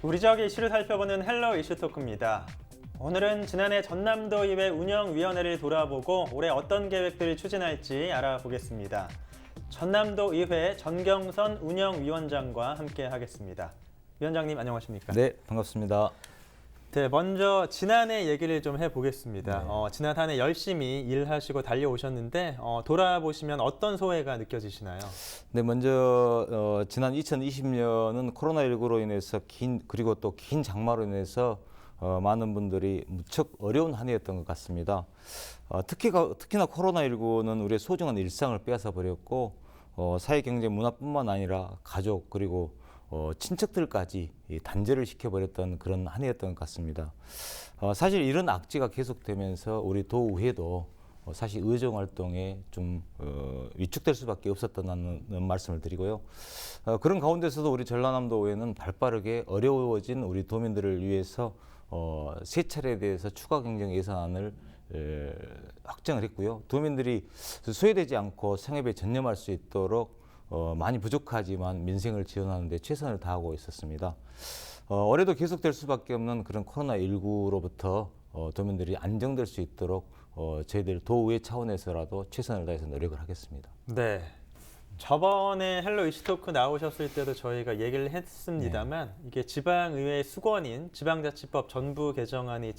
우리 지역 이슈를 살펴보는 헬로 이슈 토크입니다. 오늘은 지난해 전남도의회 운영위원회를 돌아보고 올해 어떤 계획들을 추진할지 알아보겠습니다. 전남도의회 전경선 운영위원장과 함께 하겠습니다. 위원장님 안녕하십니까? 네, 반갑습니다. 네, 먼저 지난해 얘기를 좀 해보겠습니다. 네. 지난 한 해 열심히 일하시고 달려오셨는데 돌아보시면 어떤 소회가 느껴지시나요? 네, 먼저 지난 2020년은 코로나19로 인해서 그리고 또 긴 장마로 인해서 많은 분들이 무척 어려운 한 해였던 것 같습니다. 특히나 코로나19는 우리의 소중한 일상을 빼앗아 버렸고 사회, 경제, 문화뿐만 아니라 가족 그리고 친척들까지 단절을 시켜버렸던 그런 한 해였던 것 같습니다. 사실 이런 악재가 계속되면서 우리 도의회도 사실 의정 활동에 좀 위축될 수밖에 없었다는 말씀을 드리고요. 그런 가운데서도 우리 전라남도의회는 발빠르게 어려워진 우리 도민들을 위해서 세 차례에 대해서 추가 경정 예산안을 확정을 했고요. 도민들이 소외되지 않고 생업에 전념할 수 있도록 많이 부족하지만 민생을 지원하는 데 최선을 다하고 있었습니다. 올해도 계속될 수밖에 없는 그런 코로나19로부터 도민들이 안정될 수 있도록 저희들 도의회 차원에서라도 최선을 다해서 노력을 하겠습니다. 네. 저번에 헬로 이슈 토크 나오셨을 때도 저희가 얘기를 했습니다만 이게 지방의회 수건인 지방자치법 전부 개정안이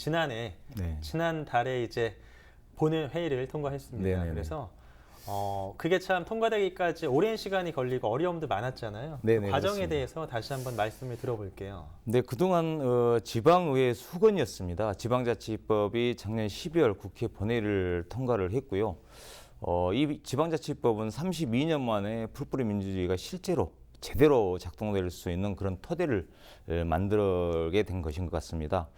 지난달에 이제 본회 회의를 통과했습니다. 네네네. 그래서 그게 참 통과되기까지 오랜 시간이 걸리고 어려움도 많았잖아요. 네네, 그 과정에 그렇습니다. 대해서 다시 한번 말씀을 들어볼게요. 네, 그동안 지방의회 수건이었습니다. 지방자치법이 작년 12월 국회 본회의를 통과를 했고요. 이 지방자치법은 32년 만에 풀뿌리 민주주의가 실제로 제대로 작동될 수 있는 그런 토대를 만들게 된 것인 것 같습니다.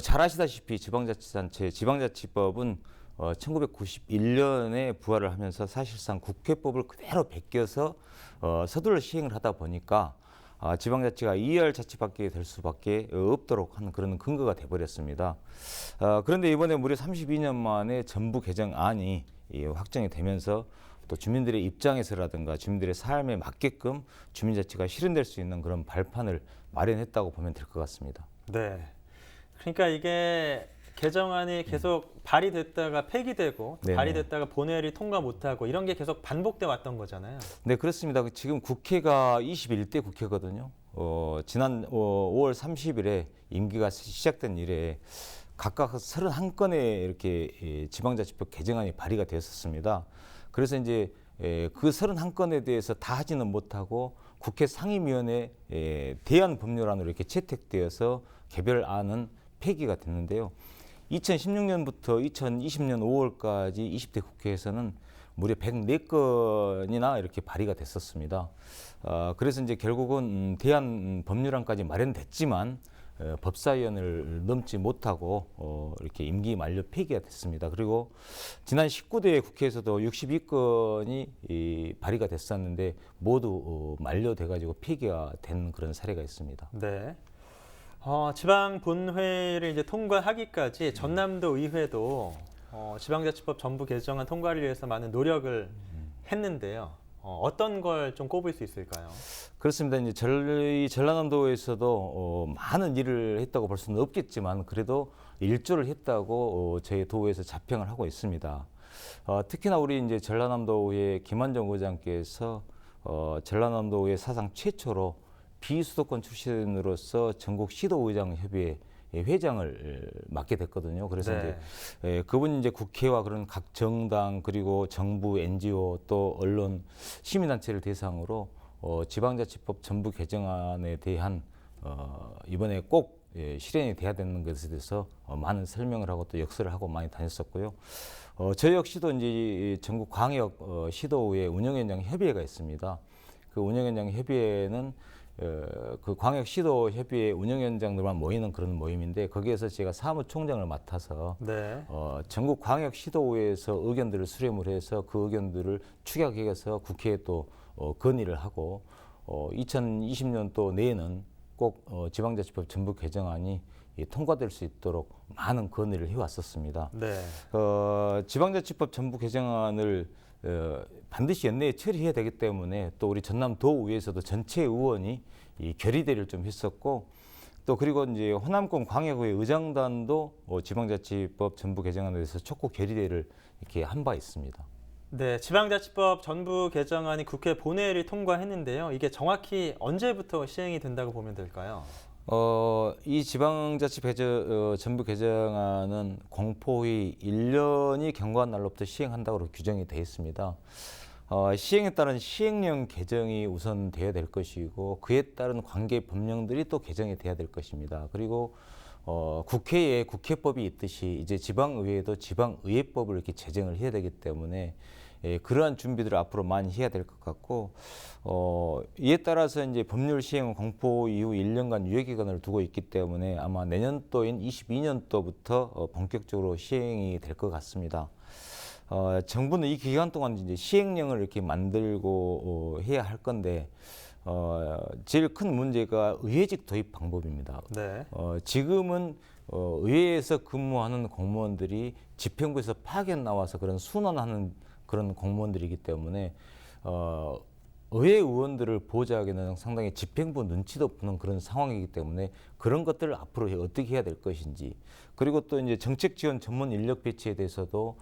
잘 아시다시피 지방자치법은 1991년에 부활을 하면서 사실상 국회법을 그대로 베껴서 서둘러 시행을 하다 보니까 지방자치가 2할 자치밖에 될 수밖에 없도록 하는 그런 근거가 돼버렸습니다. 그런데 이번에 무려 32년 만에 전부 개정안이 확정이 되면서 또 주민들의 입장에서라든가 주민들의 삶에 맞게끔 주민자치가 실현될 수 있는 그런 발판을 마련했다고 보면 될 것 같습니다. 네. 그러니까 이게 개정안이 계속 발의됐다가 폐기되고 네네. 발의됐다가 본회의를 통과 못하고 이런 게 계속 반복돼 왔던 거잖아요. 네, 그렇습니다. 지금 국회가 21대 국회거든요. 지난 5월 30일에 임기가 시작된 이래 각각 31건의 이렇게 지방자치법 개정안이 발의가 되었습니다. 그래서 이제 그 31건에 대해서 다 하지는 못하고 국회 상임위원회 대안 법률안으로 이렇게 채택되어서 개별안은 폐기가 됐는데요. 2016년부터 2020년 5월까지 20대 국회에서는 무려 104건이나 이렇게 발의가 됐었습니다. 그래서 이제 결국은 대안 법률안까지 마련됐지만 법사위원을 넘지 못하고 이렇게 임기 만료 폐기가 됐습니다. 그리고 지난 19대 국회에서도 62건이 발의가 됐었는데 모두 만료돼가지고 폐기가 된 그런 사례가 있습니다. 네. 지방 본회의를 이제 통과하기까지 전남도 의회도 지방자치법 전부 개정안 통과를 위해서 많은 노력을 했는데요. 어떤 걸 좀 꼽을 수 있을까요? 그렇습니다. 이제 저희 전라남도에서도 많은 일을 했다고 볼 수는 없겠지만 그래도 일조를 했다고 저희 도에서 자평을 하고 있습니다. 특히나 우리 이제 전라남도의 김한정 의장께서 전라남도의 사상 최초로 비수도권 출신으로서 전국 시도의장 협의회 회장을 맡게 됐거든요. 그래서 네. 이제 그분이 이제 국회와 그런 각 정당 그리고 정부, NGO 또 언론, 시민단체를 대상으로 지방자치법 전부 개정안에 대한 이번에 꼭 실현이 돼야 되는 것에 대해서 많은 설명을 하고 또 역설을 하고 많이 다녔었고요. 저 역시도 이제 전국 광역 시도의회 운영위원장 협의회가 있습니다. 그 운영위원장 협의회는 그 광역시도협의회 운영위원장들만 모이는 그런 모임인데 거기에서 제가 사무총장을 맡아서 네. 전국 광역시도의회에서 의견들을 수렴을 해서 그 의견들을 축약해서 국회에 또 건의를 하고 2020년 또 내에는 꼭 지방자치법 전부 개정안이 통과될 수 있도록 많은 건의를 해왔었습니다. 네. 지방자치법 전부 개정안을 반드시 연내에 처리해야 되기 때문에 또 우리 전남도의회에서도 전체 의원이 이 결의대를 좀 했었고 또 그리고 이제 호남권 광역의 의장단도 지방자치법 전부 개정안에 대해서 촉구 결의를 이렇게 한 바 있습니다. 네, 지방자치법 전부 개정안이 국회 본회의를 통과했는데요. 이게 정확히 언제부터 시행이 된다고 보면 될까요? 이 전부 개정안은 공포의 1년이 경과한 날로부터 시행한다고 규정이 되어 있습니다. 시행에 따른 시행령 개정이 우선 돼야 될 것이고 그에 따른 관계 법령들이 또 개정이 돼야 될 것입니다. 그리고 국회에 국회법이 있듯이 이제 지방의회도 지방의회법을 이렇게 제정을 해야 되기 때문에 그러한 준비들을 앞으로 많이 해야 될 것 같고 이에 따라서 이제 법률 시행은 공포 이후 1년간 유예 기간을 두고 있기 때문에 아마 내년도인 22년도부터 본격적으로 시행이 될 것 같습니다. 정부는 이 기간 동안 이제 시행령을 이렇게 만들고 해야 할 건데 제일 큰 문제가 의회직 도입 방법입니다. 네. 지금은 의회에서 근무하는 공무원들이 집행부에서 파견 나와서 그런 순환하는 그런 공무원들이기 때문에 의회 의원들을 보좌하기는 상당히 집행부 눈치도 보는 그런 상황이기 때문에 그런 것들을 앞으로 어떻게 해야 될 것인지 그리고 또 이제 정책 지원 전문 인력 배치에 대해서도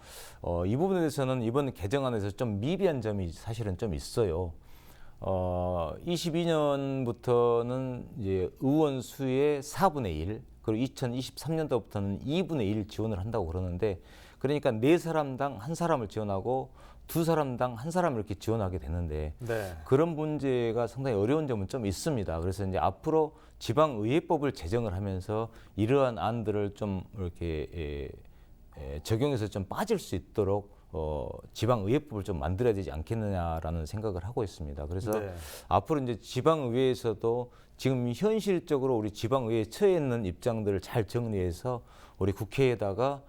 이 부분에 대해서는 이번 개정안에서 좀 미비한 점이 사실은 좀 있어요. 22년부터는 이제 의원 수의 4분의 1, 그리고 2023년도부터는 2분의 1 지원을 한다고 그러는데 그러니까 4사람당 1사람을 지원하고 2사람당 1사람을 이렇게 지원하게 되는데 네. 그런 문제가 상당히 어려운 점은 좀 있습니다. 그래서 이제 앞으로 지방의회법을 제정을 하면서 이러한 안들을 좀 이렇게 적용해서 좀 빠질 수 있도록 지방의회법을 좀 만들어야 되지 않겠느냐라는 생각을 하고 있습니다. 그래서 네. 앞으로 이제 지방의회에서도 지금 현실적으로 우리 지방의회에 처해 있는 입장들을 잘 정리해서 우리 국회에다가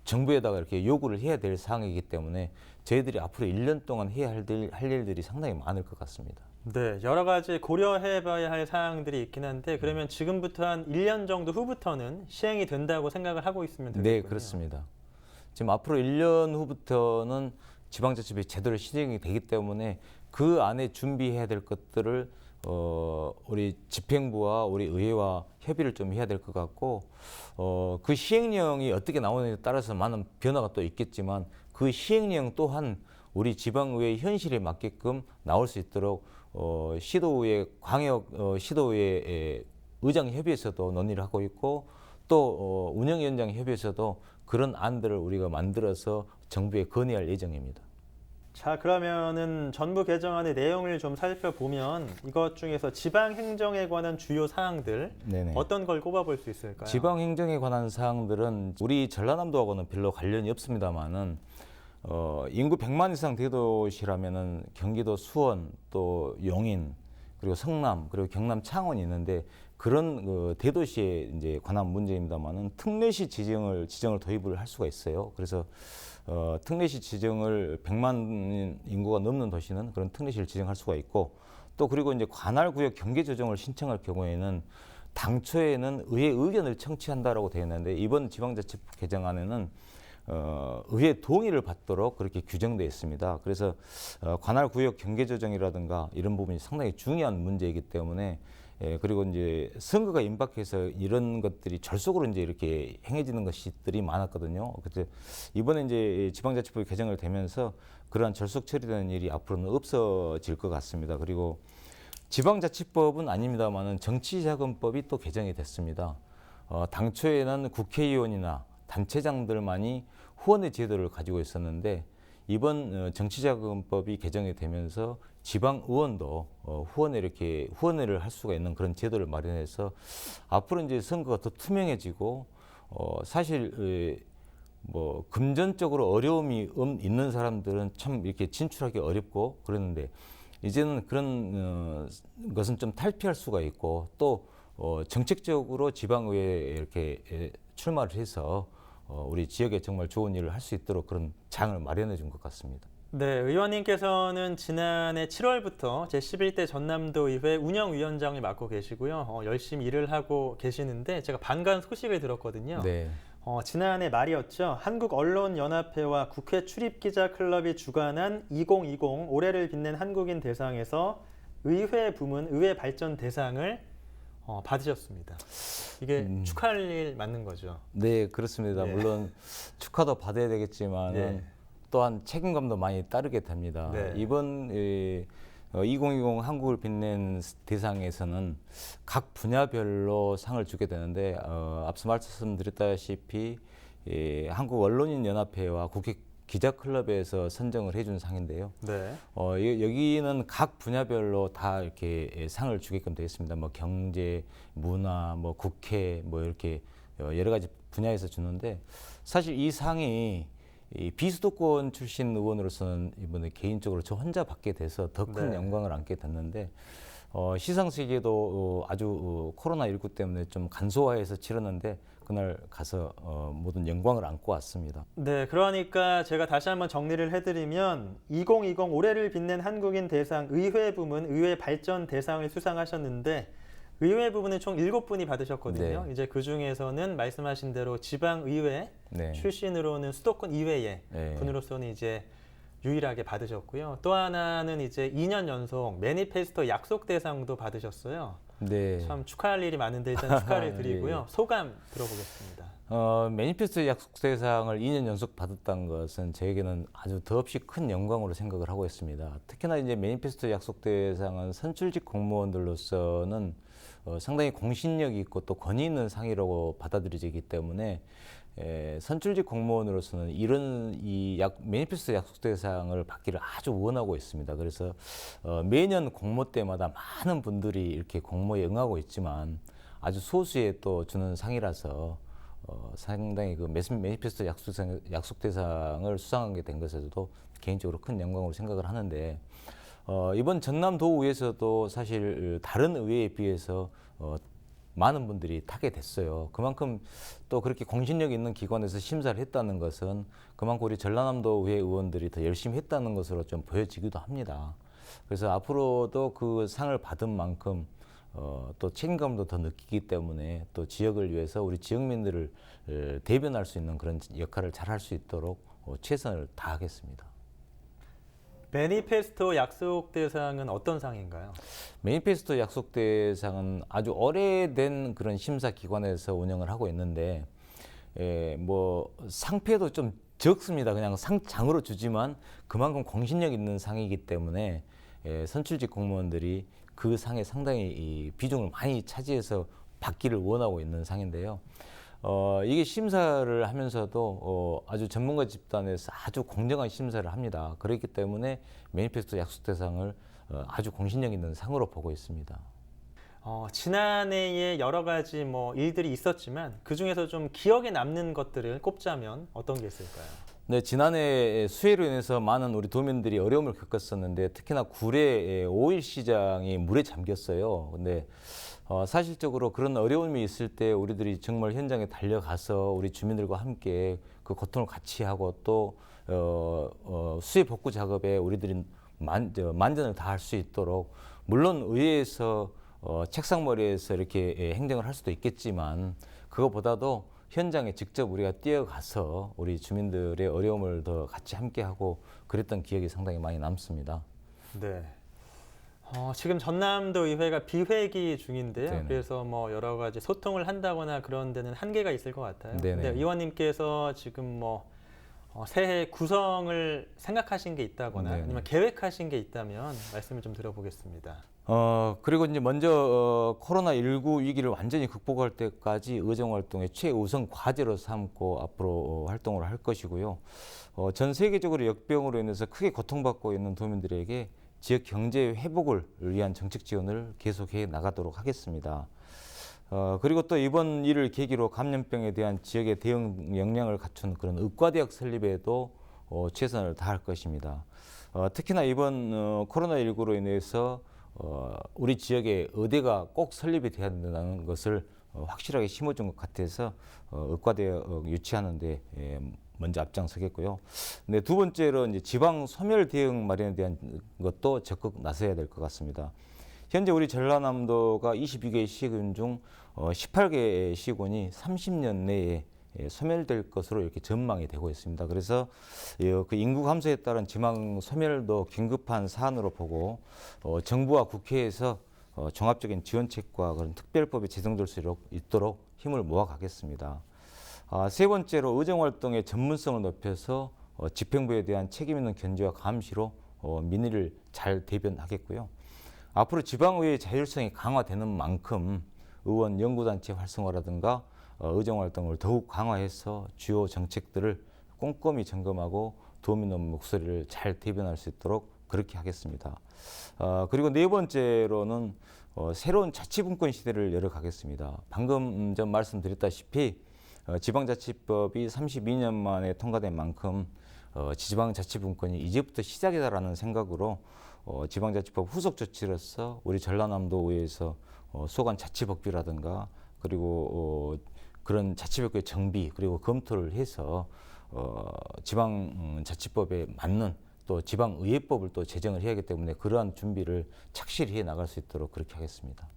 정부에다가 이렇게 요구를 해야 될 사항이기 때문에 저희들이 앞으로 1년 동안 해야 할 일들이 상당히 많을 것 같습니다. 네, 여러 가지 고려해봐야 할 사항들이 있긴 한데 그러면 지금부터 한 1년 정도 후부터는 시행이 된다고 생각을 하고 있으면 되겠군요. 네, 그렇습니다. 지금 앞으로 1년 후부터는 지방자치법이 제대로 시행이 되기 때문에 그 안에 준비해야 될 것들을 우리 집행부와 우리 의회와 협의를 좀 해야 될 것 같고 그 시행령이 어떻게 나오느냐에 따라서 많은 변화가 또 있겠지만 그 시행령 또한 우리 지방의회 현실에 맞게끔 나올 수 있도록 시도의회 시도의회 의장협의회에서도 논의를 하고 있고 또 운영위원장 협의회에서도 그런 안들을 우리가 만들어서 정부에 건의할 예정입니다. 자, 그러면은 전부 개정안의 내용을 좀 살펴보면 이것 중에서 지방 행정에 관한 주요 사항들 네네. 어떤 걸 꼽아볼 수 있을까요? 지방 행정에 관한 사항들은 우리 전라남도하고는 별로 관련이 없습니다만은 인구 100만 이상 대도시라면은 경기도 수원 또 용인 그리고 성남 그리고 경남 창원이 있는데 그런 대도시에 이제 관한 문제입니다만은 특례시 지정을 도입을 할 수가 있어요. 그래서 특례시 지정을 100만 인구가 넘는 도시는 그런 특례시를 지정할 수가 있고 또 그리고 이제 관할구역 경계 조정을 신청할 경우에는 당초에는 의회 의견을 청취한다라고 되어 있는데 이번 지방자치법 개정안에는 의회 동의를 받도록 그렇게 규정되어 있습니다. 그래서 관할구역 경계 조정이라든가 이런 부분이 상당히 중요한 문제이기 때문에 그리고 이제 선거가 임박해서 이런 것들이 절속으로 이제 이렇게 행해지는 것들이 많았거든요. 그래서 이번에 이제 지방자치법이 개정을 되면서 그러한 절속 처리되는 일이 앞으로는 없어질 것 같습니다. 그리고 지방자치법은 아닙니다만은 정치자금법이 또 개정이 됐습니다. 당초에는 국회의원이나 단체장들만이 후원의 제도를 가지고 있었는데 이번 정치자금법이 개정이 되면서 지방 의원도 후원회를 할 수가 있는 그런 제도를 마련해서 앞으로 이제 선거가 더 투명해지고 사실 금전적으로 어려움이 있는 사람들은 참 이렇게 진출하기 어렵고 그러는데 이제는 그런 것은 좀 탈피할 수가 있고 또 정책적으로 지방의회에 이렇게 출마를 해서 우리 지역에 정말 좋은 일을 할 수 있도록 그런 장을 마련해 준 것 같습니다. 네, 의원님께서는 지난해 7월부터 제11대 전남도의회 운영위원장을 맡고 계시고요. 열심히 일을 하고 계시는데 제가 반가운 소식을 들었거든요. 네. 지난해 말이었죠. 한국언론연합회와 국회 출입기자클럽이 주관한 2020 올해를 빛낸 한국인 대상에서 의회 부문 의회 발전 대상을 받으셨습니다. 이게 축하할 일 맞는 거죠? 네, 그렇습니다. 네. 물론 축하도 받아야 되겠지만 네. 또한 책임감도 많이 따르게 됩니다. 네. 이번 2020 한국을 빛낸 대상에서는 각 분야별로 상을 주게 되는데 앞서 말씀드렸다시피 한국 언론인 연합회와 국회 기자클럽에서 선정을 해준 상인데요. 네. 여기는 각 분야별로 다 이렇게 상을 주게끔 되어 있습니다. 뭐 경제, 문화, 뭐 국회, 뭐 이렇게 여러 가지 분야에서 주는데 사실 이 상이 이 비수도권 출신 의원으로서는 이번에 개인적으로 저 혼자 받게 돼서 더 큰 네. 영광을 안게 됐는데 시상식에도 아주 코로나19 때문에 좀 간소화해서 치렀는데 그날 가서 모든 영광을 안고 왔습니다. 네, 그러니까 제가 다시 한번 정리를 해드리면 2020 올해를 빛낸 한국인 대상 의회 부문 의회 발전 대상을 수상하셨는데 의회 부문은 총 7분이 받으셨거든요. 네. 이제 그 중에서는 말씀하신 대로 지방의회 네. 출신으로는 수도권 이외의 네. 분으로서는 이제 유일하게 받으셨고요. 또 하나는 이제 2년 연속 매니페스토 약속 대상도 받으셨어요. 네. 참 축하할 일이 많은데 일단 축하를 예, 드리고요. 소감 들어보겠습니다. 매니페스토 약속 대상을 2년 연속 받았다는 것은 저에게는 아주 더없이 큰 영광으로 생각을 하고 있습니다. 특히나 이제 매니페스토 약속 대상은 선출직 공무원들로서는 상당히 공신력이 있고 또 권위 있는 상이라고 받아들여지기 때문에 선출직 공무원으로서는 이런 매니페스토 약속 대상을 받기를 아주 원하고 있습니다. 그래서 매년 공모 때마다 많은 분들이 이렇게 공모에 응하고 있지만 아주 소수에 또 주는 상이라서 상당히 그 매니페스토 약속 대상을 수상하게 된 것에서도 개인적으로 큰 영광으로 생각을 하는데 이번 전남도의회에서도 사실 다른 의회에 비해서 많은 분들이 타게 됐어요. 그만큼 또 그렇게 공신력 있는 기관에서 심사를 했다는 것은 그만큼 우리 전라남도 의회 의원들이 더 열심히 했다는 것으로 좀 보여지기도 합니다. 그래서 앞으로도 그 상을 받은 만큼 또 책임감도 더 느끼기 때문에 또 지역을 위해서 우리 지역민들을 대변할 수 있는 그런 역할을 잘 할 수 있도록 최선을 다하겠습니다. 매니페스토 약속 대상은 어떤 상인가요? 매니페스토 약속 대상은 아주 오래된 그런 심사 기관에서 운영을 하고 있는데 뭐 상패도 좀 적습니다. 그냥 상장으로 주지만 그만큼 공신력 있는 상이기 때문에 선출직 공무원들이 그 상에 상당히 이 비중을 많이 차지해서 받기를 원하고 있는 상인데요. 이게 심사를 하면서도 아주 전문가 집단에서 아주 공정한 심사를 합니다. 그렇기 때문에 매니페스토 약속 대상을 아주 공신력 있는 상으로 보고 있습니다. 지난해에 여러 가지 뭐 일들이 있었지만 그 중에서 좀 기억에 남는 것들을 꼽자면 어떤 게 있을까요? 네, 지난해 수해로 인해서 많은 우리 도민들이 어려움을 겪었었는데 특히나 구례 오일 시장이 물에 잠겼어요. 근데 사실적으로 그런 어려움이 있을 때 우리들이 정말 현장에 달려가서 우리 주민들과 함께 그 고통을 같이 하고 또 수해 복구 작업에 우리들이 만전을 다할 수 있도록 물론 의회에서 책상머리에서 이렇게 행정을 할 수도 있겠지만 그것보다도 현장에 직접 우리가 뛰어가서 우리 주민들의 어려움을 더 같이 함께하고 그랬던 기억이 상당히 많이 남습니다. 네. 지금 전남도 의회가 비회기 중인데요. 네네. 그래서 뭐 여러 가지 소통을 한다거나 그런 데는 한계가 있을 것 같아요. 네네. 근데 의원님께서 지금 뭐 새해 구성을 생각하신 게 있다거나 네네. 아니면 계획하신 게 있다면 말씀을 좀 들어보겠습니다. 그리고 이제 먼저 코로나19 위기를 완전히 극복할 때까지 의정 활동의 최우선 과제로 삼고 앞으로 활동을 할 것이고요. 전 세계적으로 역병으로 인해서 크게 고통받고 있는 도민들에게 지역 경제 회복을 위한 정책 지원을 계속해 나가도록 하겠습니다. 그리고 또 이번 일을 계기로 감염병에 대한 지역의 대응 역량을 갖춘 그런 의과대학 설립에도 최선을 다할 것입니다. 특히나 이번 코로나19로 인해서 우리 지역에 의대가 꼭 설립이 돼야 된다는 것을 확실하게 심어준 것 같아서 의과대학 유치하는 데 먼저 앞장서겠고요. 네, 두 번째로 이제 지방 소멸 대응 마련에 대한 것도 적극 나서야 될 것 같습니다. 현재 우리 전라남도가 22개의 시군 중 18개의 시군이 30년 내에 소멸될 것으로 이렇게 전망이 되고 있습니다. 그래서 그 인구 감소에 따른 지방 소멸도 긴급한 사안으로 보고 정부와 국회에서 종합적인 지원책과 그런 특별법이 제정될 수 있도록 힘을 모아가겠습니다. 세 번째로 의정활동의 전문성을 높여서 집행부에 대한 책임 있는 견제와 감시로 민의를 잘 대변하겠고요. 앞으로 지방의회의 자율성이 강화되는 만큼 의원 연구단체 활성화라든가 의정활동을 더욱 강화해서 주요 정책들을 꼼꼼히 점검하고 도움 있는 목소리를 잘 대변할 수 있도록 그렇게 하겠습니다. 그리고 네 번째로는 새로운 자치분권 시대를 열어가겠습니다. 방금 전 말씀드렸다시피 지방자치법이 32년 만에 통과된 만큼 지방자치분권이 이제부터 시작이다라는 생각으로 지방자치법 후속 조치로서 우리 전라남도의회에서 소관 자치법규라든가 그리고 그런 자치법규의 정비 그리고 검토를 해서 지방자치법에 맞는 또 지방의회법을 또 제정을 해야 하기 때문에 그러한 준비를 착실히 해 나갈 수 있도록 그렇게 하겠습니다.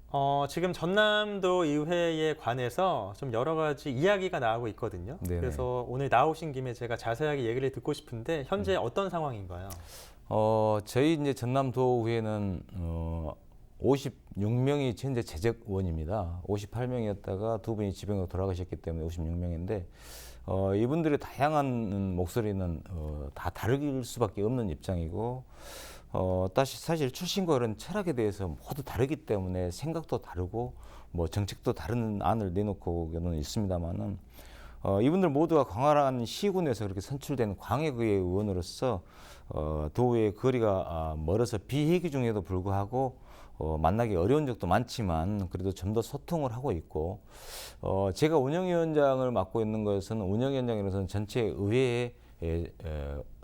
지금 전남도 의회에 관해서 좀 여러 가지 이야기가 나오고 있거든요. 네네. 그래서 오늘 나오신 김에 제가 자세하게 얘기를 듣고 싶은데 현재 어떤 상황인가요? 저희 이제 전남도의회는 56명이 현재 재적 의원입니다. 58명이었다가 두 분이 지병으로 돌아가셨기 때문에 56명인데 이분들의 다양한 목소리는 다 다를 수밖에 없는 입장이고 사실 출신과 그런 철학에 대해서 모두 다르기 때문에 생각도 다르고 뭐 정책도 다른 안을 내놓고는 있습니다만은 이분들 모두가 광활한 시군에서 그렇게 선출된 광역의회 의원으로서 도의회 거리가 멀어서 비회기 중에도 불구하고 만나기 어려운 적도 많지만 그래도 좀 더 소통을 하고 있고 제가 운영위원장을 맡고 있는 것은 운영위원장으로서는 전체 의회에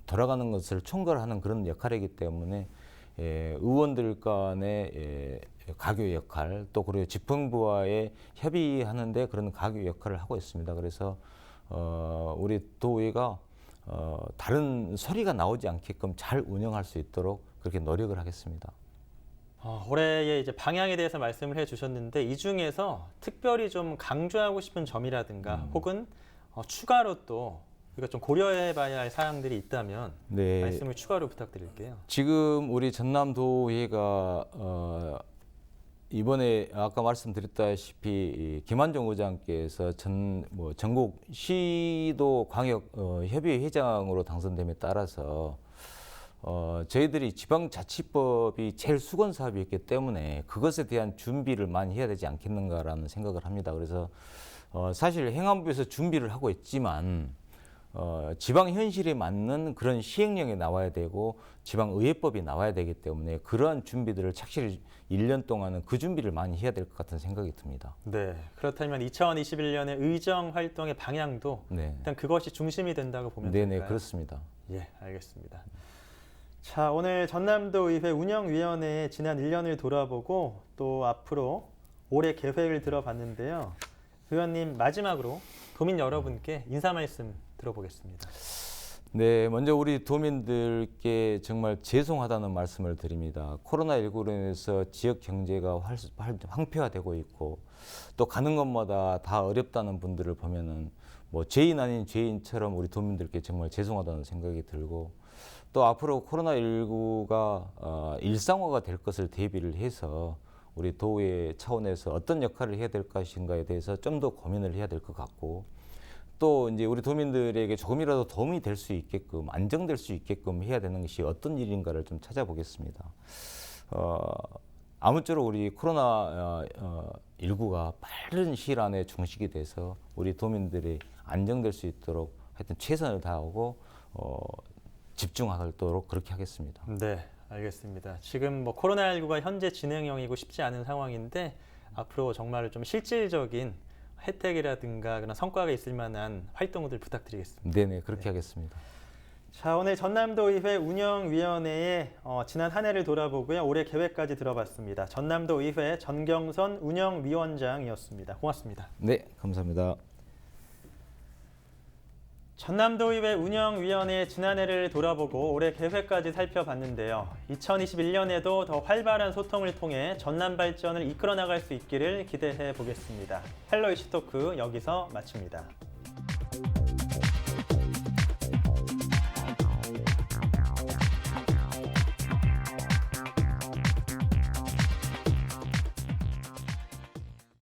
돌아가는 것을 총괄하는 그런 역할이기 때문에 의원들 간의 가교 역할 또 그리고 집행부와의 협의하는데 그런 가교 역할을 하고 있습니다. 그래서 우리 도의회가 다른 소리가 나오지 않게끔 잘 운영할 수 있도록 그렇게 노력을 하겠습니다. 올해의 이제 방향에 대해서 말씀을 해주셨는데 이 중에서 특별히 좀 강조하고 싶은 점이라든가 혹은 추가로 또 우리가 좀 고려해봐야 할 사항들이 있다면 네. 말씀을 추가로 부탁드릴게요. 지금 우리 전남도의회가 이번에 아까 말씀드렸다시피 김한종 의장께서 전국 시도 광역 협의회 회장으로 당선됨에 따라서 저희들이 지방자치법이 제일 수건 사업이었기 때문에 그것에 대한 준비를 많이 해야 되지 않겠는가라는 생각을 합니다. 그래서 사실 행안부에서 준비를 하고 있지만 지방 현실에 맞는 그런 시행령이 나와야 되고 지방의회법이 나와야 되기 때문에 그러한 준비들을 착실히 1년 동안은 그 준비를 많이 해야 될 것 같은 생각이 듭니다. 네, 그렇다면 2021년의 의정 활동의 방향도 네. 일단 그것이 중심이 된다고 보면 네네, 될까요? 그렇습니다. 예, 알겠습니다. 자, 오늘 전남도의회 운영위원회의 지난 1년을 돌아보고 또 앞으로 올해 계획을 들어봤는데요. 의원님 마지막으로 도민 여러분께 인사 말씀 들어보겠습니다. 네, 먼저 우리 도민들께 정말 죄송하다는 말씀을 드립니다. 코로나19로 인해서 지역 경제가 황폐화되고 있고 또 가는 곳마다 다 어렵다는 분들을 보면은 뭐 죄인 아닌 죄인처럼 우리 도민들께 정말 죄송하다는 생각이 들고 또 앞으로 코로나19가 일상화가 될 것을 대비를 해서 우리 도의 차원에서 어떤 역할을 해야 될 것인가에 대해서 좀 더 고민을 해야 될 것 같고 또 이제 우리 도민들에게 조금이라도 도움이 될 수 있게끔 안정될 수 있게끔 해야 되는 것이 어떤 일인가를 좀 찾아보겠습니다. 아무쪼록 우리 코로나19가 빠른 시일 안에 종식이 돼서 우리 도민들이 안정될 수 있도록 하여튼 최선을 다하고 집중하도록 그렇게 하겠습니다. 네, 알겠습니다. 지금 뭐 코로나19가 현재 진행형이고 쉽지 않은 상황인데 앞으로 정말 좀 실질적인 혜택이라든가 그런 성과가 있을 만한 활동들 부탁드리겠습니다. 네네, 그렇게 하겠습니다. 자, 오늘 전남도의회 운영위원회의 지난 한 해를 돌아보고요. 올해 계획까지 들어봤습니다. 전남도의회 전경선 운영위원장이었습니다. 고맙습니다. 네, 감사합니다. 전남도의회 운영위원회의 지난해를 돌아보고 올해 계획까지 살펴봤는데요. 2021년에도 더 활발한 소통을 통해 전남 발전을 이끌어 나갈 수 있기를 기대해 보겠습니다. 헬로 이슈토크 여기서 마칩니다.